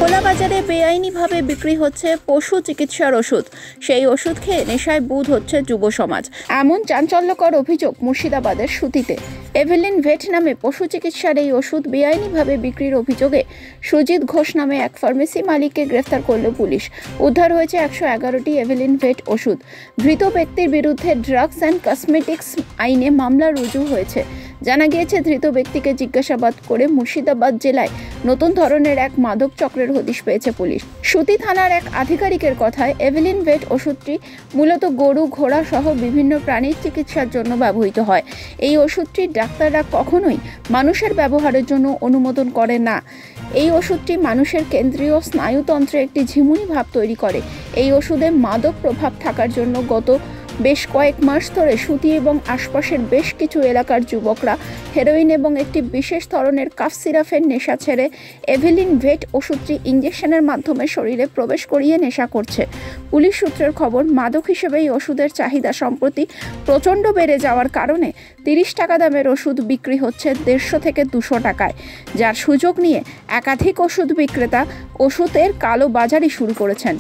খোলা বাজারে বেআইনিভাবে বিক্রি হচ্ছে পশু চিকিৎসার ওষুধ। সেই ওষুধ খেয়ে নেশায় বুঁদ হচ্ছে যুব সমাজ। এমন চাঞ্চল্যকর অভিযোগ মুর্শিদাবাদের সুতিতে। এভেলিন ভেট নামে পশু চিকিৎসার এই ওষুধ বেআইনিভাবে বিক্রির অভিযোগে সুজিত ঘোষ নামে এক ফার্মেসি মালিককে গ্রেফতার করল পুলিশ। উদ্ধার হয়েছে 111টি এভেলিন ভেট ওষুধ। ধৃত ব্যক্তির বিরুদ্ধে ড্রাগস অ্যান্ড কসমেটিক্স আইনে মামলা রুজু হয়েছে। জানা গিয়েছে, ধৃত ব্যক্তিকে জিজ্ঞাসাবাদ করে মুর্শিদাবাদ জেলায় নতুন ধরনের এক মাদক চক্রের হদিশ পেয়েছে পুলিশ। সুতি থানার এক আধিকারিকের কথায়, এভেলিন ভেট ওষুধটি মূলত গরু, ঘোড়া সহ বিভিন্ন প্রাণীর চিকিৎসার জন্য ব্যবহৃত হয়। এই ওষুধটি ডাক্তাররা কখনোই মানুষের ব্যবহারের জন্য অনুমোদন করে না। এই ওষুধটি মানুষের কেন্দ্রীয় স্নায়ুতন্ত্রে একটি ঝিমুনি ভাব তৈরি করে। এই ওষুধে মাদক প্রভাব থাকার জন্য গত বেশ কয়েক মাস ধরে সুতি এবং আশপাশের বেশ কিছু এলাকার যুবকরা হেরোইন এবং একটি বিশেষ ধরনের কাফ সিরাপের নেশা ছেড়ে এভেলিন ভেট ওষুধটি ইঞ্জেকশনের মাধ্যমে শরীরে প্রবেশ করিয়ে নেশা করছে। পুলিশ সূত্রের খবর, মাদক হিসেবে এই ওষুধের চাহিদা সম্প্রতি প্রচণ্ড বেড়ে যাওয়ার কারণে 30 টাকা দামের ওষুধ বিক্রি হচ্ছে 150 থেকে 200 টাকায়, যার সুযোগ নিয়ে একাধিক ওষুধ বিক্রেতা ওষুধের কালো বাজারি শুরু করেছেন।